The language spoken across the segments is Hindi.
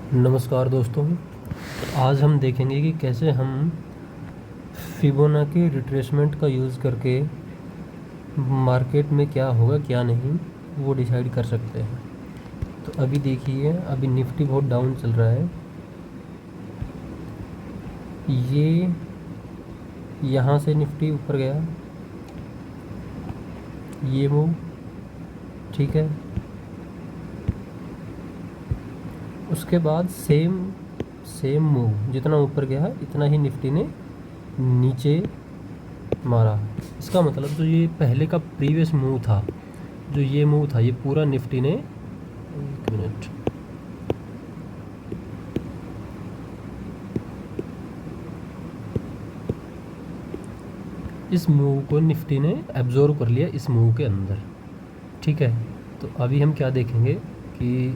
नमस्कार दोस्तों। आज हम देखेंगे कि कैसे हम फिबोनाची रिट्रेसमेंट का यूज़ करके मार्केट में क्या होगा क्या नहीं वो डिसाइड कर सकते हैं। तो अभी देखिए, अभी निफ्टी बहुत डाउन चल रहा है। ये यहाँ से निफ्टी ऊपर गया, ये मूव ठीक है। उसके बाद सेम मूव, जितना ऊपर गया इतना ही निफ्टी ने नीचे मारा। इसका मतलब जो ये पहले का प्रीवियस मूव था, जो ये मूव था, ये पूरा निफ्टी ने, एक मिनट, इस मूव को निफ्टी ने एब्जॉर्व कर लिया इस मूव के अंदर, ठीक है। तो अभी हम क्या देखेंगे कि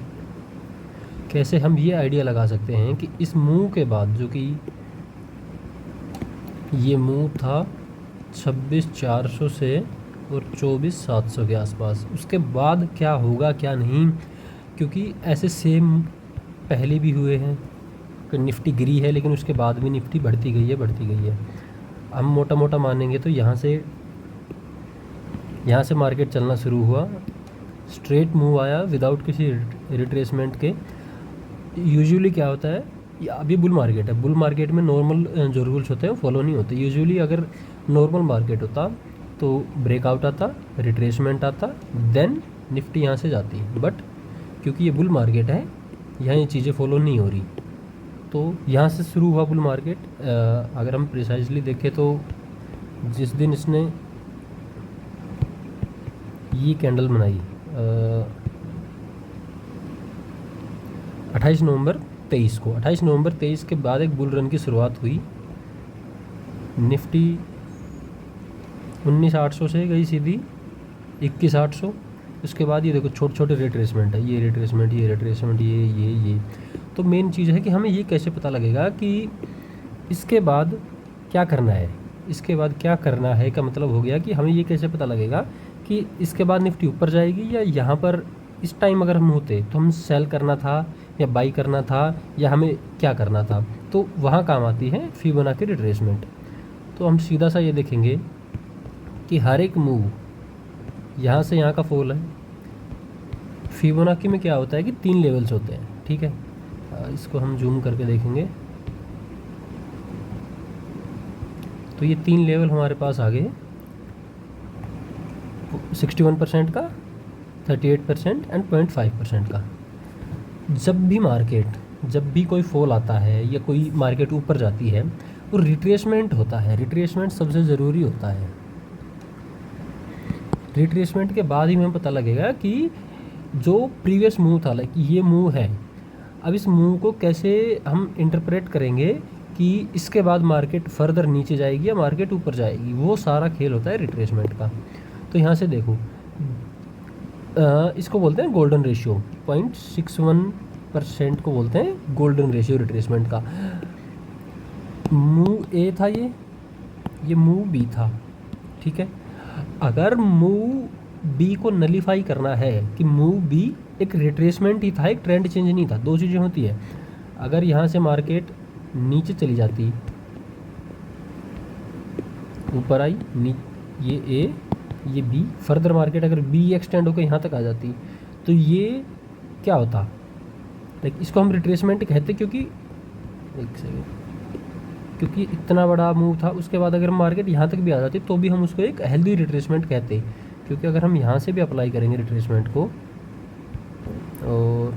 कैसे हम ये आइडिया लगा सकते हैं कि इस मूव के बाद, जो कि ये मूव था 26,400 से और 24,700 के आसपास, उसके बाद क्या होगा क्या नहीं, क्योंकि ऐसे सेम पहले भी हुए हैं कि निफ्टी गिरी है लेकिन उसके बाद भी निफ्टी बढ़ती गई है। हम मोटा मोटा मानेंगे तो यहाँ से मार्केट चलना शुरू हुआ, स्ट्रेट मूव आया विदाउट किसी रिट्रेसमेंट के। यूजुअली क्या होता है, अभी बुल मार्केट है, बुल मार्केट में नॉर्मल जो रूल्स होते हैं वो फॉलो नहीं होते। यूजुअली अगर नॉर्मल मार्केट होता तो ब्रेकआउट आता, रिट्रेसमेंट आता, देन निफ्टी यहाँ से जाती। बट क्योंकि ये बुल मार्केट है, यहाँ ये चीज़ें फॉलो नहीं हो रही, तो यहाँ से शुरू हुआ बुल मार्केट। अगर हम प्रिसाइजली देखें तो जिस दिन इसने ये कैंडल बनाई 28 नवंबर 23 को, 28 नवंबर 23 के बाद एक बुल रन की शुरुआत हुई। निफ्टी 19,800 से गई सीधी 21,800। उसके बाद ये देखो छोटे छोटे रिट्रेसमेंट है, ये रिट्रेसमेंट, ये रिट्रेसमेंट, ये। तो मेन चीज़ है कि हमें ये कैसे पता लगेगा कि इसके बाद क्या करना है। इसके बाद क्या करना है का मतलब हो गया कि हमें ये कैसे पता लगेगा कि इसके बाद निफ्टी ऊपर जाएगी, या यहाँ पर इस टाइम अगर हम होते तो हम सेल करना था या बाई करना था, या हमें क्या करना था। तो वहाँ काम आती है फिबोनाची रिट्रेसमेंट। तो हम सीधा सा ये देखेंगे कि हर एक मूव, यहाँ से यहाँ का फॉल है। फिबोनाची में क्या होता है कि 3 लेवल्स होते हैं, ठीक है। इसको हम जूम करके देखेंगे तो ये 3 लेवल हमारे पास आ गए, 61% का, 38% एंड 0.5% का। जब भी कोई फॉल आता है या कोई मार्केट ऊपर जाती है, वो रिट्रेसमेंट होता है। रिट्रेसमेंट सबसे ज़रूरी होता है। रिट्रेसमेंट के बाद ही हमें पता लगेगा कि जो प्रीवियस मूव था, लाइक ये मूव है, अब इस मूव को कैसे हम इंटरप्रेट करेंगे कि इसके बाद मार्केट फर्दर नीचे जाएगी या मार्केट ऊपर जाएगी। वो सारा खेल होता है रिट्रेसमेंट का। तो यहाँ से देखो, इसको बोलते हैं गोल्डन रेशियो, 0.61% को बोलते हैं गोल्डन रेशियो रिट्रेसमेंट का। मूव ए था, ये मूव बी था, ठीक है। अगर मूव बी को नलीफाई करना है कि मूव बी एक रिट्रेसमेंट ही था, एक ट्रेंड चेंज नहीं था, दो चीज़ें होती है। अगर यहाँ से मार्केट नीचे चली जाती, ऊपर आई, ये ए, ये बी, फर्दर मार्केट अगर बी एक्सटेंड होकर यहाँ तक आ जाती, तो ये क्या होता, लाइक इसको हम रिट्रेसमेंट कहते, क्योंकि एक सेकेंड, क्योंकि इतना बड़ा मूव था। उसके बाद अगर मार्केट यहाँ तक भी आ जाती तो भी हम उसको एक हेल्दी रिट्रेसमेंट कहते, क्योंकि अगर हम यहाँ से भी अप्लाई करेंगे रिट्रेसमेंट को, और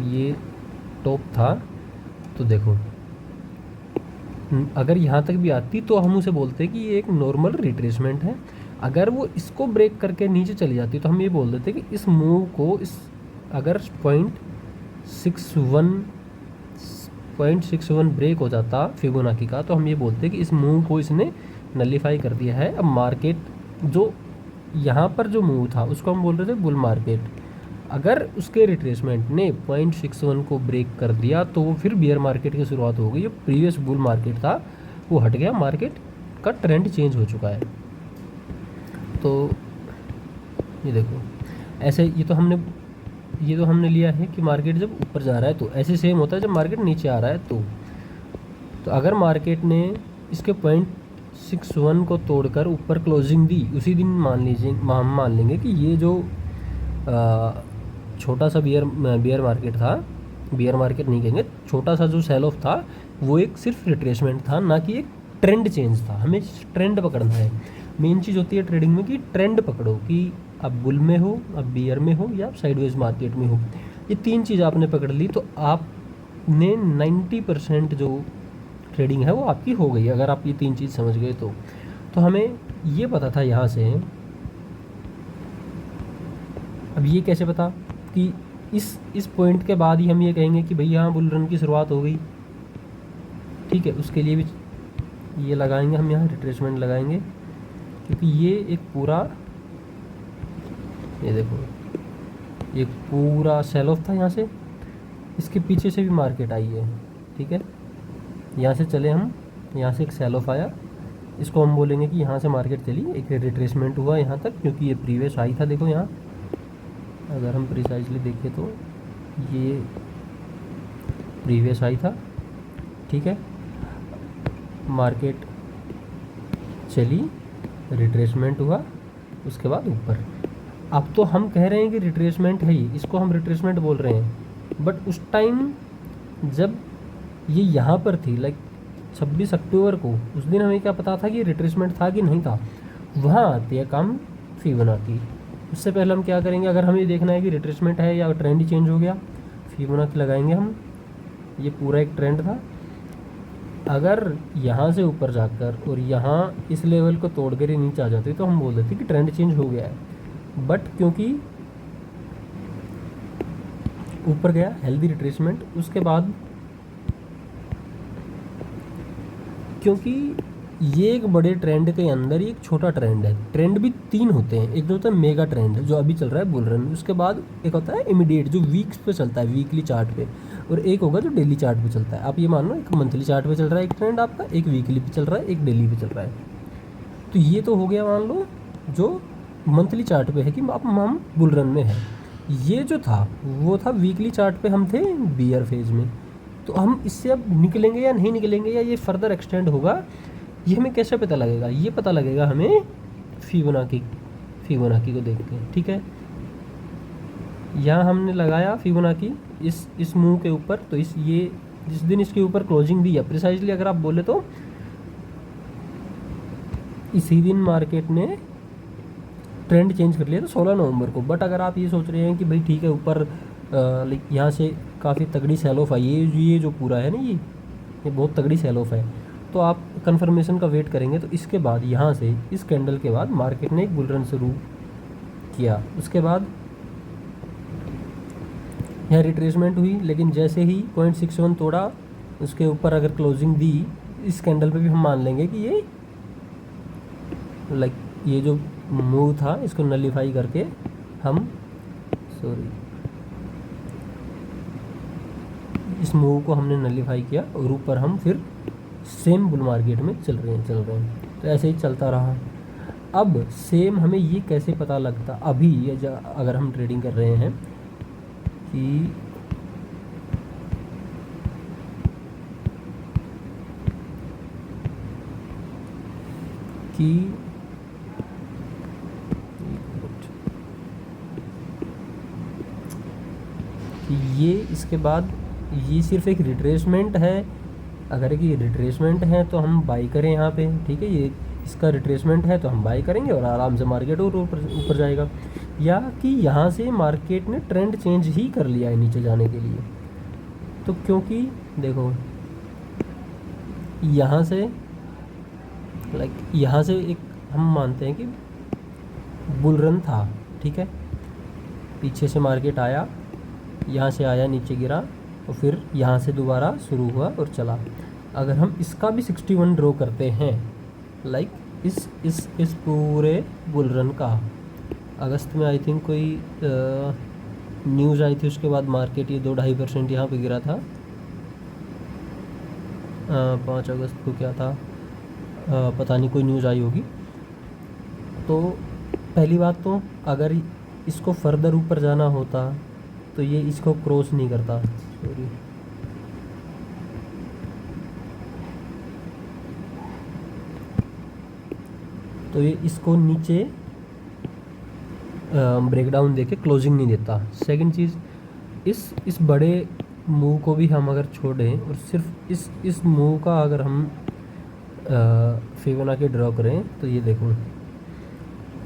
ये टॉप था, तो देखो अगर यहाँ तक भी आती तो हम उसे बोलते कि ये एक नॉर्मल रिट्रेसमेंट है। अगर वो इसको ब्रेक करके नीचे चली जाती तो हम ये बोल देते कि इस मूव को, इस अगर 0.61 ब्रेक हो जाता फिबोनाची का, तो हम ये बोलते कि इस मूव को इसने नलीफाई कर दिया है। अब मार्केट जो यहाँ पर जो मूव था उसको हम बोल रहे थे बुल मार्केट। अगर उसके रिट्रेसमेंट ने 0.61 को ब्रेक कर दिया तो वो फिर बियर मार्केट की शुरुआत हो गई। जो प्रीवियस बुल मार्केट था वो हट गया, मार्केट का ट्रेंड चेंज हो चुका है। तो ये देखो ऐसे, ये तो हमने ये तो हमने लिया है कि मार्केट जब ऊपर जा रहा है तो, ऐसे सेम होता है जब मार्केट नीचे आ रहा है तो अगर मार्केट ने इसके 0.61 को तोड़कर ऊपर क्लोजिंग दी, उसी दिन हम मान लेंगे कि ये जो छोटा सा बियर मार्केट था, बियर मार्केट नहीं कहेंगे, छोटा सा जो सेल ऑफ था वो एक सिर्फ रिट्रेसमेंट था, ना कि एक ट्रेंड चेंज था। हमें ट्रेंड पकड़ना है। मेन चीज़ होती है ट्रेडिंग में कि ट्रेंड पकड़ो, कि आप बुल में हो, आप बियर में हो, या आप साइडवेज मार्केट में हो। ये तीन चीज़ आपने पकड़ ली तो आपने 90% जो ट्रेडिंग है वो आपकी हो गई, अगर आप ये तीन चीज़ समझ गए तो हमें ये पता था यहाँ से। अब ये कैसे पता कि इस पॉइंट के बाद ही हम ये कहेंगे कि भाई यहाँ बुल रन की शुरुआत हो गई, ठीक है। उसके लिए भी ये लगाएंगे हम, यहाँ रिट्रेसमेंट लगाएंगे, क्योंकि ये एक पूरा, ये देखो, ये पूरा सेल ऑफ था यहाँ से, इसके पीछे से भी मार्केट आई है, ठीक है। यहाँ से चले हम, यहाँ से एक सेल ऑफ आया, इसको हम बोलेंगे कि यहाँ से मार्केट चली, एक रिट्रेसमेंट हुआ यहाँ तक, क्योंकि ये प्रीवियस आई था। देखो यहाँ अगर हम प्रिसाइजली देखें तो ये प्रीवियस आई था, ठीक है। मार्केट चली, रिट्रेसमेंट हुआ, उसके बाद ऊपर। अब तो हम कह रहे हैं कि रिट्रेसमेंट है ही, इसको हम रिट्रेसमेंट बोल रहे हैं, बट उस टाइम जब ये यहाँ पर थी, लाइक 26 अक्टूबर को, उस दिन हमें क्या पता था कि रिट्रेसमेंट था कि नहीं था। वहाँ आती है काम फिबोनाची। उससे पहले हम क्या करेंगे, अगर हमें देखना है कि रिट्रेसमेंट है या ट्रेंड ही चेंज हो गया, फिबोनाची लगाएंगे हम। ये पूरा एक ट्रेंड था, अगर यहाँ से ऊपर जाकर और यहाँ इस लेवल को तोड़ कर ही नीचे आ जाते तो हम बोल देते कि ट्रेंड चेंज हो गया है। बट क्योंकि ऊपर गया, हेल्दी रिट्रेसमेंट, उसके बाद क्योंकि ये एक बड़े ट्रेंड के अंदर ही एक छोटा ट्रेंड है। ट्रेंड भी तीन होते हैं, एक तो होता है मेगा ट्रेंड जो अभी चल रहा है बुल रन, उसके बाद एक होता है इमीडिएट जो वीक्स पे चलता है, वीकली चार्ट पे, और एक होगा जो डेली चार्ट पे चलता है। आप ये मान लो एक मंथली चार्ट पे चल रहा है एक ट्रेंड आपका, एक वीकली पे चल रहा है, एक डेली पे चल रहा है। तो ये तो हो गया मान लो जो मंथली चार्ट पे है कि अब हम बुल रन में है। ये जो था वो था वीकली चार्ट पे, हम थे बियर फेज में। तो हम इससे अब निकलेंगे या नहीं निकलेंगे, या ये फर्दर एक्सटेंड होगा, ये हमें कैसे पता लगेगा? ये पता लगेगा हमें फिबोनाची को देख के, ठीक है। यहाँ हमने लगाया फिबोनाची इस मूव के ऊपर, तो ये जिस दिन इसके ऊपर क्लोजिंग दी है, प्रिसाइजली अगर आप बोले तो इसी दिन मार्केट ने ट्रेंड चेंज कर लिया था 16 नवंबर को। बट अगर आप ये सोच रहे हैं कि भाई ठीक है ऊपर लाइक यहाँ से काफ़ी तगड़ी सेल ऑफ आई है, ये जो पूरा है ना, ये बहुत तगड़ी सेल ऑफ है, तो आप कंफर्मेशन का वेट करेंगे। तो इसके बाद यहाँ से इस कैंडल के बाद मार्केट ने एक बुल रन शुरू किया, उसके बाद यहाँ रिट्रेसमेंट हुई, लेकिन जैसे ही 0.61 तोड़ा, उसके ऊपर अगर क्लोजिंग दी, इस कैंडल पे भी हम मान लेंगे कि ये लाइक ये जो मूव था इसको नलीफाई करके हम इस मूव को हमने नलीफाई किया, और ऊपर हम फिर सेम बुल मार्केट में चल रहे हैं। तो ऐसे ही चलता रहा। अब सेम हमें ये कैसे पता लगता अभी ये अगर हम ट्रेडिंग कर रहे हैं कि ये इसके बाद ये सिर्फ एक रिट्रेसमेंट है। अगर ये रिट्रेसमेंट है तो हम बाई करें यहाँ पे, ठीक है। ये इसका रिट्रेसमेंट है तो हम बाई करेंगे और आराम से मार्केट और ऊपर जाएगा, या कि यहाँ से मार्केट ने ट्रेंड चेंज ही कर लिया है नीचे जाने के लिए। तो क्योंकि देखो यहाँ से यहाँ से एक हम मानते हैं कि बुल रन था, ठीक है। पीछे से मार्केट आया, यहाँ से आया, नीचे गिरा, और फिर यहाँ से दोबारा शुरू हुआ और चला। अगर हम इसका भी 61 ड्रॉ करते हैं, लाइक इस पूरे बुल रन का, अगस्त में आई थिंक कोई न्यूज़ आई थी, उसके बाद मार्केट ये 2-2.5% यहाँ पे गिरा था। 5 अगस्त को क्या था, पता नहीं, कोई न्यूज़ आई होगी। तो पहली बात तो अगर इसको फर्दर ऊपर जाना होता तो ये इसको क्रॉस नहीं करता, सॉरी। तो ये इसको नीचे ब्रेकडाउन देके क्लोजिंग नहीं देता। सेकंड चीज़, इस बड़े मूव को भी हम अगर छोड़ें और सिर्फ इस मूव का अगर हम फिबोनाची ड्रॉ करें तो ये देखो,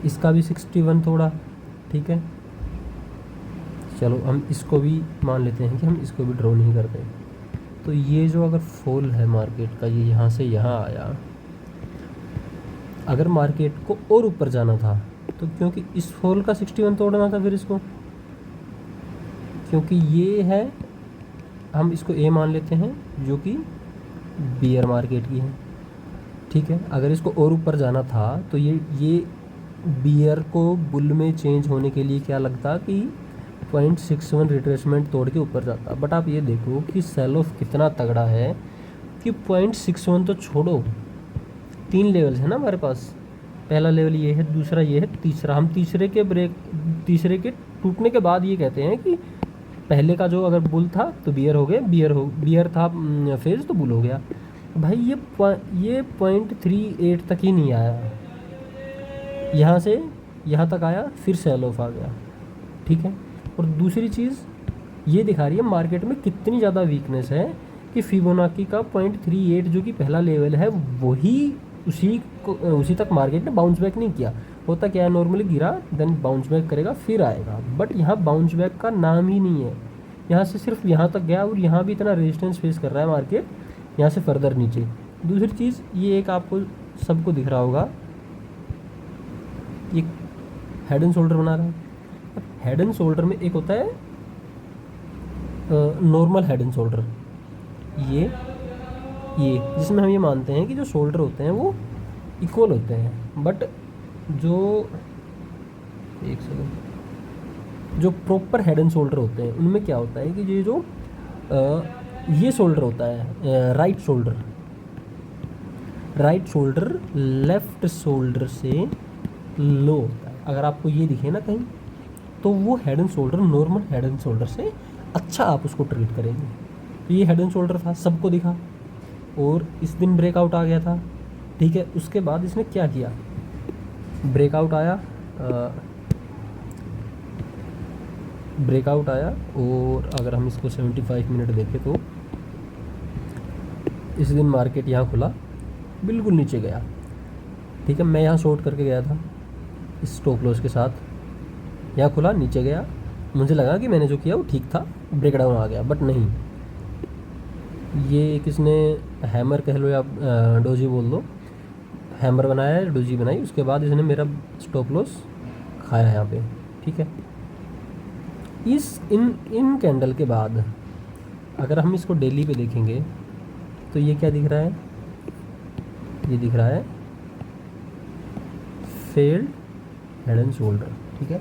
इसका भी 61 थोड़ा, ठीक है। चलो हम इसको भी मान लेते हैं कि हम इसको भी ड्रॉ नहीं करते। तो ये जो अगर फॉल है मार्केट का, ये यहाँ से यहाँ आया, अगर मार्केट को और ऊपर जाना था तो क्योंकि इस फॉल का 61 तोड़ना था फिर इसको, क्योंकि ये है, हम इसको ए मान लेते हैं जो कि बियर मार्केट की है, ठीक है। अगर इसको और ऊपर जाना था तो ये बियर को बुल में चेंज होने के लिए क्या लगता कि 0.61 रिट्रेसमेंट तोड़ के ऊपर जाता। बट आप ये देखो कि सेल ऑफ कितना तगड़ा है कि 0.61 तो छोड़ो, 3 लेवल्स है ना हमारे पास। पहला लेवल ये है, दूसरा ये है, तीसरा। हम तीसरे के टूटने के बाद ये कहते हैं कि पहले का जो अगर बुल था तो बियर हो गया, बियर था फेज तो बुल हो गया। भाई ये 0.38 तक ही नहीं आया, यहाँ से यहाँ तक आया, फिर सेल ऑफ आ गया, ठीक है। और दूसरी चीज़ ये दिखा रही है मार्केट में कितनी ज़्यादा वीकनेस है कि फिबोनाची का 0.38 जो कि पहला लेवल है वही उसी तक मार्केट ने बाउंस बैक नहीं किया। होता क्या है, नॉर्मली गिरा देन बाउंस बैक करेगा फिर आएगा, बट यहाँ बाउंस बैक का नाम ही नहीं है। यहाँ से सिर्फ यहाँ तक गया और यहाँ भी इतना रेजिस्टेंस फेस कर रहा है मार्केट, यहाँ से फर्दर नीचे। दूसरी चीज़ ये एक आपको सबको दिख रहा होगा, ये हेड एंड शोल्डर बना रहा है। अब हेड एंड शोल्डर में एक होता है नॉर्मल हेड एंड शोल्डर, ये जिसमें हम ये मानते हैं कि जो शोल्डर होते हैं वो इक्वल होते हैं, बट जो एक सेकंड, जो प्रॉपर हेड एंड शोल्डर होते हैं उनमें क्या होता है कि ये जो ये शोल्डर होता है राइट शोल्डर लेफ्ट शोल्डर से लो होता है। अगर आपको ये दिखे ना कहीं तो वो head and shoulder normal head and shoulder से अच्छा आप उसको ट्रीट करेंगे। तो ये हेड एंड शोल्डर था, सबको दिखा, और इस दिन ब्रेकआउट आ गया था, ठीक है। उसके बाद इसने क्या किया, ब्रेकआउट आया और अगर हम इसको 75 मिनट देखें तो इस दिन मार्केट यहाँ खुला, बिल्कुल नीचे गया, ठीक है। मैं यहाँ शॉर्ट करके गया था इस स्टॉप लॉस के साथ, यहाँ खुला नीचे गया, मुझे लगा कि मैंने जो किया वो ठीक था, ब्रेकडाउन आ गया, बट नहीं। ये किसने हैमर कह लो या डोजी बोल दो, हैमर बनाया है, डोजी बनाई, उसके बाद इसने मेरा स्टॉप लॉस खाया यहाँ पे, ठीक है। इन कैंडल के बाद अगर हम इसको डेली पे देखेंगे तो ये क्या दिख रहा है, ये दिख रहा है फेल्ड हेड एंड शोल्डर, ठीक है।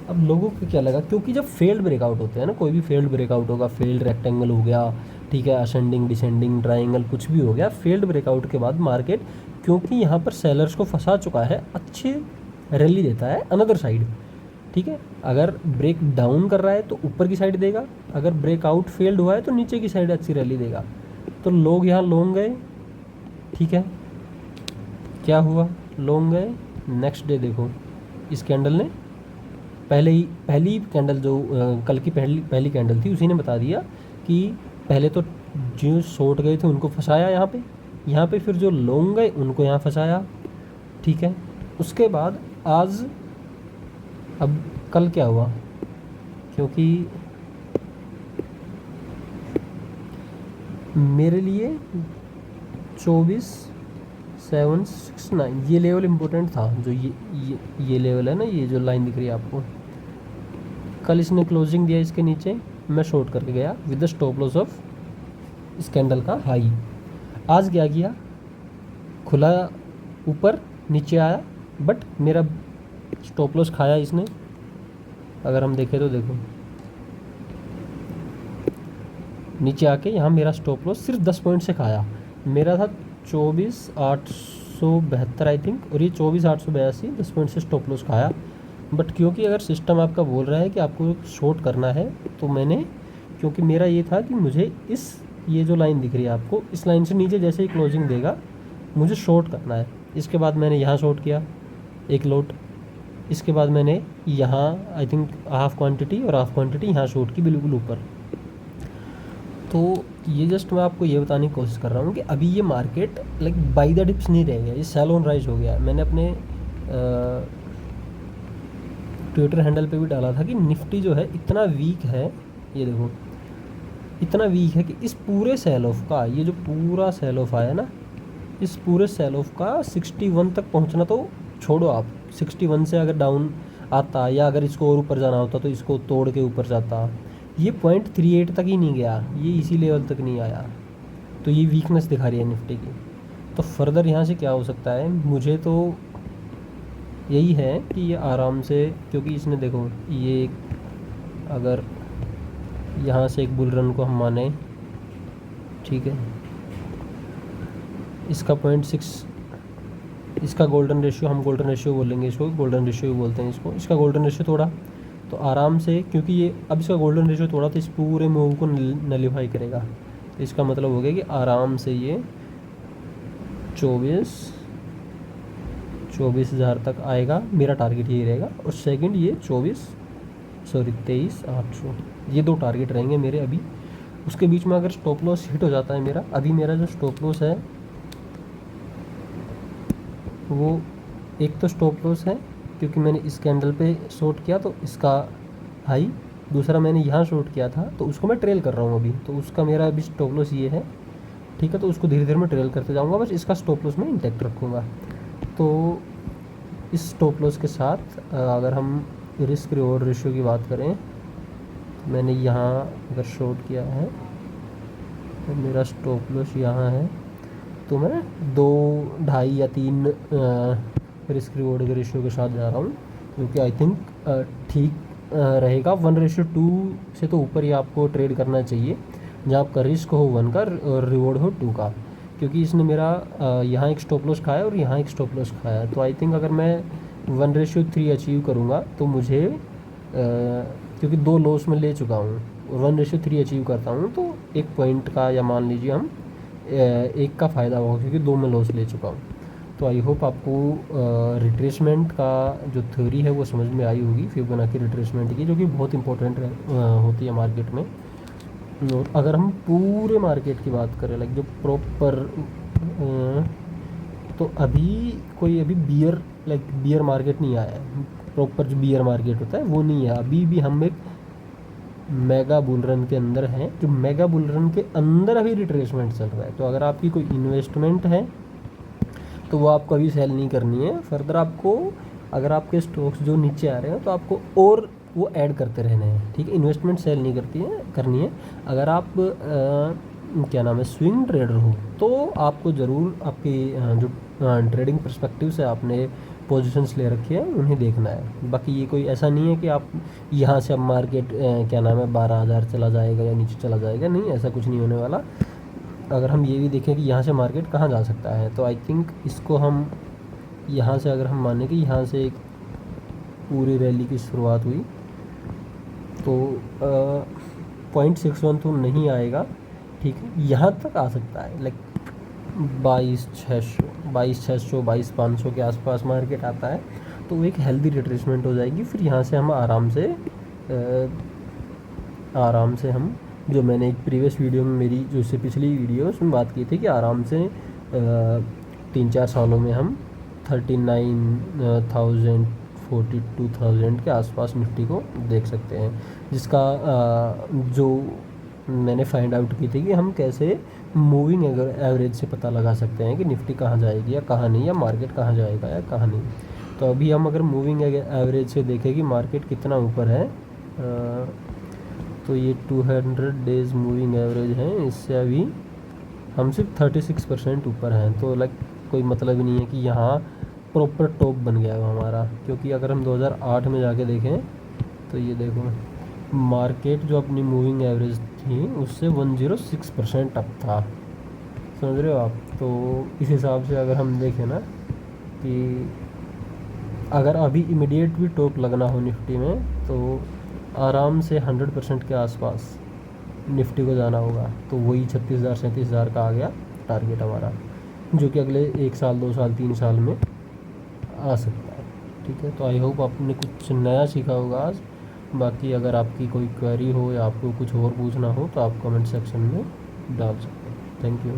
अब लोगों को क्या लगा, क्योंकि जब फेल्ड ब्रेकआउट होते हैं ना, कोई भी फेल्ड ब्रेकआउट होगा, फेल्ड रेक्टेंगल हो गया, ठीक है, असेंडिंग डिसेंडिंग ट्रायंगल कुछ भी हो गया, फेल्ड ब्रेकआउट के बाद मार्केट क्योंकि यहाँ पर सेलर्स को फंसा चुका है, अच्छे रैली देता है अनदर साइड, ठीक है। अगर ब्रेक डाउन कर रहा है तो ऊपर की साइड देगा, अगर ब्रेकआउट फेल्ड हुआ है तो नीचे की साइड अच्छी रैली देगा। तो लोग यहाँ लॉन्ग गए, ठीक है, क्या हुआ, लॉन्ग गए। नेक्स्ट डे देखो इस कैंडल ने पहली कैंडल जो कल की पहली कैंडल थी, उसी ने बता दिया कि पहले तो जो शॉर्ट गए थे उनको फंसाया यहाँ पे फिर जो लॉन्ग गए उनको यहाँ फंसाया, ठीक है। उसके बाद आज अब कल क्या हुआ, क्योंकि मेरे लिए 24,769 ये लेवल इम्पोर्टेंट था, जो ये लेवल है ना, ये जो लाइन दिख रही है आपको, कल इसने क्लोजिंग दिया इसके नीचे, मैं शॉर्ट करके गया with the stop loss of इस कैंडल का हाई। आज क्या किया, खुला ऊपर नीचे आया, बट मेरा स्टॉप लॉस खाया इसने। अगर हम देखें तो देखो नीचे आके यहाँ मेरा स्टॉप लॉस सिर्फ 10 पॉइंट से खाया। मेरा था 24,872 आई थिंक, और ये 24,882 10 पॉइंट से स्टॉप लॉस खाया। बट क्योंकि अगर सिस्टम आपका बोल रहा है कि आपको शॉर्ट करना है, तो मैंने, क्योंकि मेरा ये था कि मुझे ये जो लाइन दिख रही है आपको, इस लाइन से नीचे जैसे ही क्लोजिंग देगा मुझे शॉर्ट करना है। इसके बाद मैंने यहाँ शॉर्ट किया एक लोट, इसके बाद मैंने यहाँ आई थिंक हाफ़ क्वांटिटी और हाफ़ क्वांटिटी यहाँ शॉर्ट की बिल्कुल ऊपर। तो ये जस्ट मैं आपको ये बताने की कोशिश कर रहा हूँ कि अभी ये market like by the dips नहीं रह गया, ये सेल ऑन राइज हो गया। मैंने अपने ट्विटर हैंडल पे भी डाला था कि निफ्टी जो है इतना वीक है, ये देखो इतना वीक है कि इस पूरे सेल ऑफ का, ये जो पूरा सेल ऑफ आया ना, इस पूरे सेल ऑफ का 61 तक पहुंचना तो छोड़ो आप, 61 से अगर डाउन आता या अगर इसको और ऊपर जाना होता तो इसको तोड़ के ऊपर जाता, ये 0.38 तक ही नहीं गया, ये इसी लेवल तक नहीं आया। तो ये वीकनेस दिखा रही है निफ्टी की। तो फर्दर यहाँ से क्या हो सकता है, मुझे तो यही है कि ये आराम से, क्योंकि इसने देखो ये अगर यहाँ से एक बुल रन को हम माने, ठीक है, इसका 0.6, इसका गोल्डन रेशियो, हम गोल्डन रेशियो बोलेंगे इसको, गोल्डन रेशियो बोलते हैं इसको, इसका गोल्डन रेशियो तोड़ा तो आराम से, क्योंकि ये अब इसका गोल्डन रेशियो तोड़ा तो इस पूरे मूव को नलीफाई करेगा। तो इसका मतलब हो गया कि आराम से ये 24,000 तक आएगा, मेरा टारगेट यही रहेगा। और सेकंड ये 23,800, ये दो टारगेट रहेंगे मेरे अभी। उसके बीच में अगर स्टॉप लॉस हिट हो जाता है मेरा, अभी मेरा जो स्टॉप लॉस है वो, एक तो स्टॉप लॉस है क्योंकि मैंने इस कैंडल पे शॉर्ट किया तो इसका हाई, दूसरा मैंने यहाँ शॉर्ट किया था तो उसको मैं ट्रेल कर रहा हूँ अभी, तो उसका मेरा अभी स्टॉप लॉस ये है, ठीक है। तो उसको धीरे धीरे मैं ट्रेल करते जाऊँगा, बस इसका स्टॉप लॉस मैं इंटैक्ट रखूँगा। तो इस स्टॉप लॉस के साथ अगर हम रिस्क रिवॉर्ड रेशियो की बात करें, तो मैंने यहाँ अगर शॉर्ट किया है तो मेरा स्टॉप लॉस यहाँ है, तो मैं 2, 2.5 या 3 रिस्क रिवॉर्ड के रेशियो के साथ जा रहा हूँ, क्योंकि आई थिंक ठीक रहेगा। 1:2 से तो ऊपर ही आपको ट्रेड करना चाहिए, जहाँ आपका रिस्क हो 1 का और रिवॉर्ड हो 2 का, क्योंकि इसने मेरा यहाँ एक स्टॉप लॉस खाया और यहाँ एक स्टॉप लॉस खाया। तो आई थिंक अगर मैं 1:3 अचीव करूँगा तो मुझे क्योंकि 2 लॉस में ले चुका हूँ और 1:3 अचीव करता हूँ तो 1 पॉइंट का, या मान लीजिए हम 1 का फ़ायदा होगा, क्योंकि 2 में लॉस ले चुका हूँ। तो आई होप आपको रिट्रेसमेंट का जो थ्योरी है वो समझ में आई होगी, फिबोनाची रिट्रेसमेंट की, जो कि बहुत इंपॉर्टेंट होती है मार्केट में। और अगर हम पूरे मार्केट की बात करें, लाइक जो प्रॉपर, तो अभी कोई अभी बियर मार्केट नहीं आया है, प्रॉपर जो बियर मार्केट होता है वो नहीं है। अभी भी हम एक मेगा बुल रन के अंदर हैं, जो मेगा बुल रन के अंदर अभी रिट्रेसमेंट चल रहा है। तो अगर आपकी कोई इन्वेस्टमेंट है तो वो आपको अभी सेल नहीं करनी है। फर्दर आपको, अगर आपके स्टॉक्स जो नीचे आ रहे हैं तो आपको और वो ऐड करते रहने हैं, ठीक है। इन्वेस्टमेंट सेल नहीं करनी है। अगर आप क्या नाम है, स्विंग ट्रेडर हो, तो आपको ज़रूर आपकी जो ट्रेडिंग पर्सपेक्टिव से आपने पोजीशंस ले रखी है उन्हें देखना है। बाकी ये कोई ऐसा नहीं है कि आप यहाँ से अब मार्केट क्या नाम है 12,000 चला जाएगा या नीचे चला जाएगा, नहीं, ऐसा कुछ नहीं होने वाला। अगर हम ये भी देखें कि यहाँ से मार्केट कहाँ जा सकता है, तो आई थिंक इसको हम यहाँ से अगर हम माने कि यहाँ से एक पूरी रैली की शुरुआत हुई तो 0.61 तो नहीं आएगा, ठीक है, यहाँ तक आ सकता है। लाइक 22,600, 22,500 के आसपास मार्केट आता है, तो वो एक हेल्दी रिट्रेसमेंट हो जाएगी। फिर यहाँ से हम आराम से हम, जो मैंने एक प्रीवियस वीडियो में, मेरी जो इससे पिछली वीडियो उसमें बात की थी कि आराम से 3-4 सालों में हम 39,000, 42,000 के आसपास निफ्टी को देख सकते हैं, जिसका जो मैंने फाइंड आउट की थी कि हम कैसे मूविंग एवरेज से पता लगा सकते हैं कि निफ्टी कहाँ जाएगी या कहाँ नहीं, या मार्केट कहाँ जाएगा या कहाँ नहीं। तो अभी हम अगर मूविंग एवरेज से देखें कि मार्केट कितना ऊपर है, तो ये 200 डेज़ मूविंग एवरेज है, इससे अभी हम सिर्फ 36% ऊपर हैं। तो लाइक कोई मतलब ही नहीं है कि यहाँ प्रॉपर टॉप बन गया है हमारा, क्योंकि अगर हम 2008 में जाके देखें तो ये देखो मार्केट जो अपनी मूविंग एवरेज थी उससे 106% अप था, समझ रहे हो आप। तो इस हिसाब से अगर हम देखें ना कि अगर अभी इमीडिएट भी टॉप लगना हो निफ्टी में तो आराम से 100% के आसपास निफ्टी को जाना होगा। तो वही 36,000 37,000 का आ गया टारगेट हमारा, जो कि अगले 1 साल 2 साल 3 साल में आ सकता है। ठीक है, तो आई होप आपने कुछ नया सीखा होगा आज। बाकी अगर आपकी कोई क्वेरी हो या आपको कुछ और पूछना हो तो आप कमेंट सेक्शन में डाल सकते हैं। Thank you.